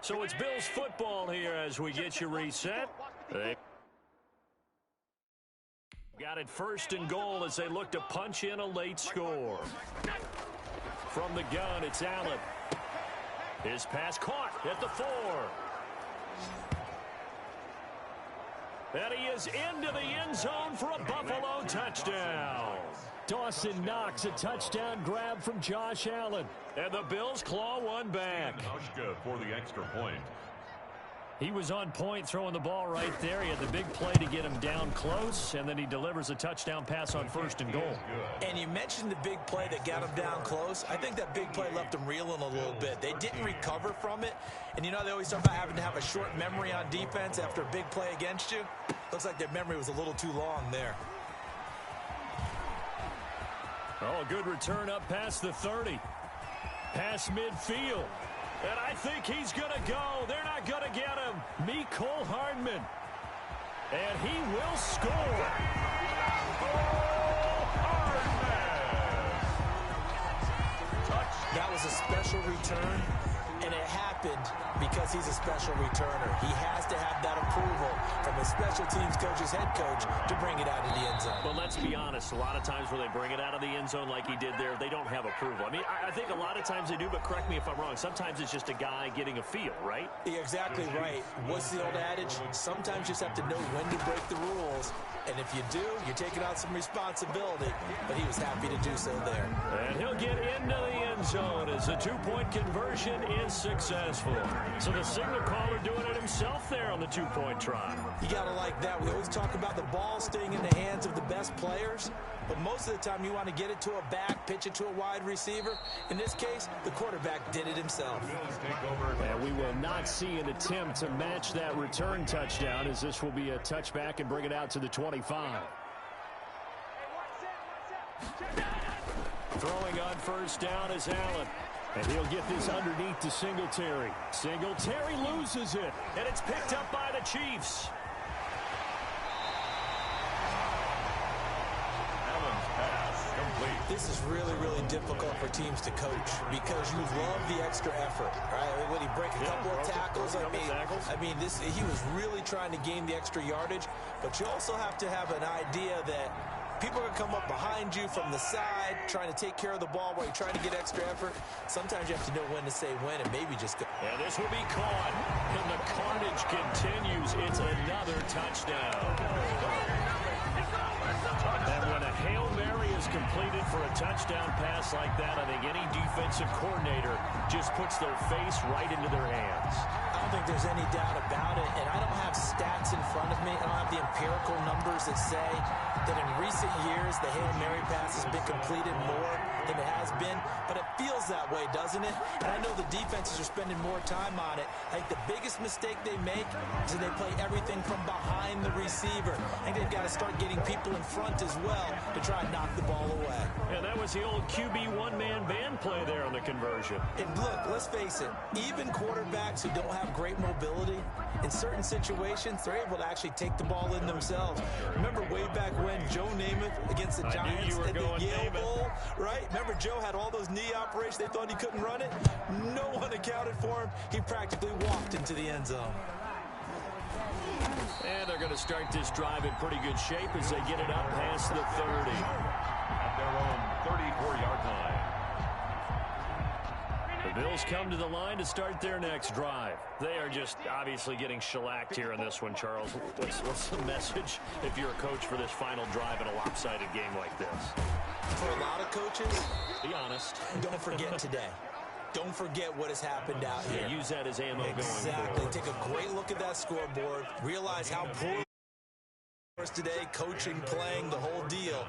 So it's Bills football here as we get you reset. They got it first and goal as they look to punch in a late score. From the gun, it's Allen. His pass caught at the 4. And he is into the end zone for a Buffalo touchdown. Dawson Knox, a touchdown grab from Josh Allen. And the Bills claw one back. For the extra point. He was on point throwing the ball right there. He had the big play to get him down close, and then he delivers a touchdown pass on first and goal. And you mentioned the big play that got him down close. I think that big play left him reeling a little bit. They didn't recover from it. And you know, they always talk about having to have a short memory on defense after a big play against you. Looks like their memory was a little too long there. Oh, good return up past the 30. Past midfield. And I think he's going to go. They're not going to get him. Mecole Hardman. And he will score. That was a special return, and it happened because he's a special returner. He has to have that approval from his special teams coach's head coach to bring it out of the end zone. But let's be honest, a lot of times when they bring it out of the end zone like he did there, they don't have approval. I mean, I think a lot of times they do, but correct me if I'm wrong. Sometimes it's just a guy getting a feel, right? You're exactly right. What's the old adage? Sometimes you just have to know when to break the rules. And if you do, you're taking on some responsibility. But he was happy to do so there. And he'll get into the end zone as the two-point conversion is successful. So the signal caller doing it himself there on the two-point try. You got to like that. We always talk about the ball staying in the hands of the best players. But most of the time you want to get it to a back, pitch it to a wide receiver. In this case, the quarterback did it himself. And we will not see an attempt to match that return touchdown, as this will be a touchback and bring it out to the 25. Throwing on first down is Allen. And he'll get this underneath to Singletary. Singletary loses it, and it's picked up by the Chiefs. This is really, really difficult for teams to coach because you love the extra effort, right? When he break a couple of tackles, I mean, he was really trying to gain the extra yardage, but you also have to have an idea that people are going to come up behind you from the side, trying to take care of the ball while you're trying to get extra effort. Sometimes you have to know when to say when and maybe just go. Yeah, this will be caught, and the carnage continues. It's another touchdown. And when a Hail Mary is completed for a touchdown pass like that, I think any defensive coordinator just puts their face right into their hands. I don't think there's any doubt about it, and I don't have stats in front of me. I don't have the empirical numbers that say that in recent years the Hail Mary pass has been completed more than it has been, but it feels that way, doesn't it? And I know the defenses are spending more time on it. I think the biggest mistake they make is that they play everything from behind the receiver. I think they've got to start getting people in front as well to try and knock the ball away. Yeah, that was the old QB one-man band play there on the conversion. And look, let's face it, even quarterbacks who don't have great mobility, in certain situations, they're able to actually take the ball in themselves. Remember way back when Joe Namath against the Giants at the Yale Bowl, right? Remember Joe had all those knee operations. They thought he couldn't run it. No one accounted for him. He practically walked into the end zone. And they're going to start this drive in pretty good shape as they get it up past the 30. At their own 34-yard line. The Bills come to the line to start their next drive. They are just obviously getting shellacked here in this one, Charles. What's the message if you're a coach for this final drive in a lopsided game like this? For a lot of coaches, be honest. Don't forget today. Don't forget what has happened out here. Yeah, use that as ammo going forward. Exactly. Take a great look at that scoreboard. Realize how poor it was today, coaching, playing, the whole deal.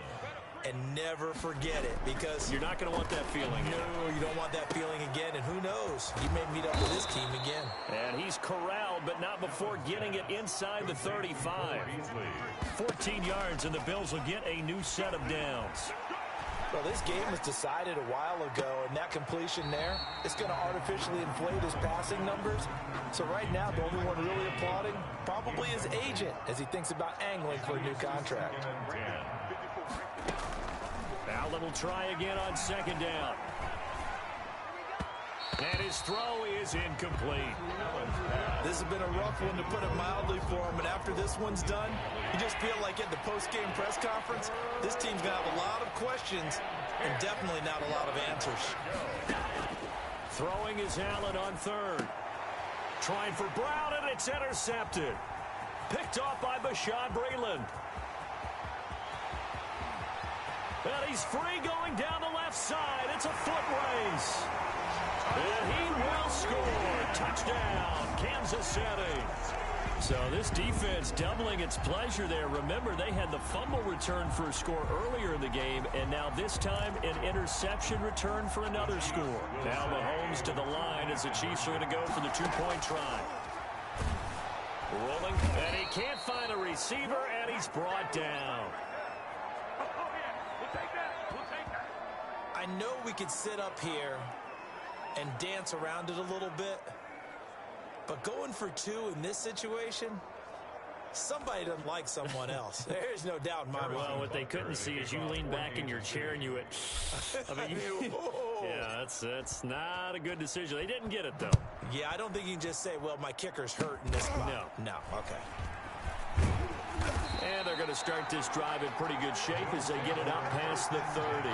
And never forget it, because you're not going to want that feeling. No, you don't want that feeling again. And who knows? He may meet up with his team again. And he's corralled, but not before getting it inside the 35. 14 yards, and the Bills will get a new set of downs. Well, this game was decided a while ago, and that completion there, it's going to artificially inflate his passing numbers. So right now, the only one really applauding probably his agent as he thinks about angling for a new contract. Allen will try again on second down. And his throw is incomplete. This has been a rough one, to put it mildly, for him. And after this one's done, you just feel like at the post-game press conference, this team's going to have a lot of questions and definitely not a lot of answers. Throwing is Allen on third. Trying for Brown, and it's intercepted. Picked off by Bashaud Breeland. And he's free going down the left side. It's a foot race. And he will score. Touchdown, Kansas City. So this defense doubling its pleasure there. Remember, they had the fumble return for a score earlier in the game, and now this time an interception return for another score. Now Mahomes to the line as the Chiefs are going to go for the two-point try. Rolling, and he can't find a receiver, and he's brought down. I know we could sit up here and dance around it a little bit, but going for two in this situation, somebody doesn't like someone else. There's no doubt in my mind. Well, what they couldn't see is you lean back in your chair and you went, I mean, yeah, that's not a good decision. They didn't get it, though. Yeah, I don't think you can just say, well, my kicker's hurt in this spot. No. Okay. And they're going to start this drive in pretty good shape as they get it out past the 30.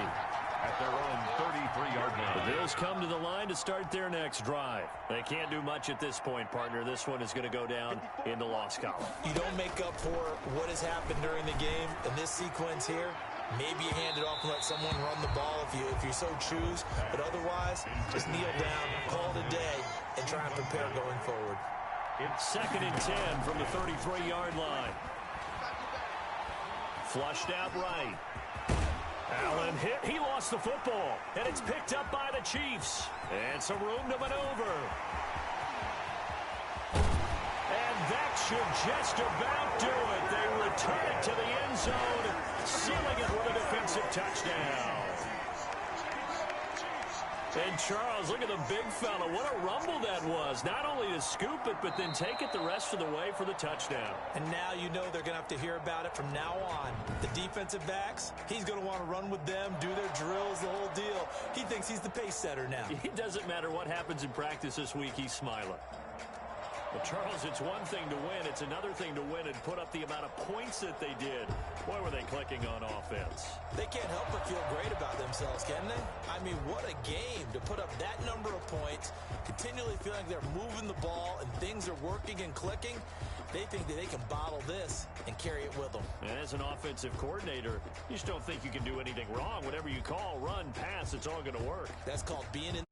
At their own 33-yard line. The Bills come to the line to start their next drive. They can't do much at this point, partner. This one is going to go down in the loss column. You don't make up for what has happened during the game in this sequence here. Maybe you hand it off and let someone run the ball if you so choose. But otherwise, just kneel down, call it a day, and try and prepare going forward. It's 2nd and 10 from the 33-yard line. Flushed out right. Allen hit. He lost the football. And it's picked up by the Chiefs. And some room to maneuver. And that should just about do it. They return it to the end zone, sealing it with a defensive touchdown. And Charles, look at the big fella. What a rumble that was. Not only to scoop it, but then take it the rest of the way for the touchdown. And now you know they're going to have to hear about it from now on. The defensive backs, he's going to want to run with them, do their drills, the whole deal. He thinks he's the pace setter now. It doesn't matter what happens in practice this week, he's smiling. Well, Charles, it's one thing to win. It's another thing to win and put up the amount of points that they did. Boy, were they clicking on offense. They can't help but feel great about themselves, can they? I mean, what a game to put up that number of points, continually feeling like they're moving the ball and things are working and clicking. They think that they can bottle this and carry it with them. And as an offensive coordinator, you just don't think you can do anything wrong. Whatever you call, run, pass, it's all going to work. That's called being in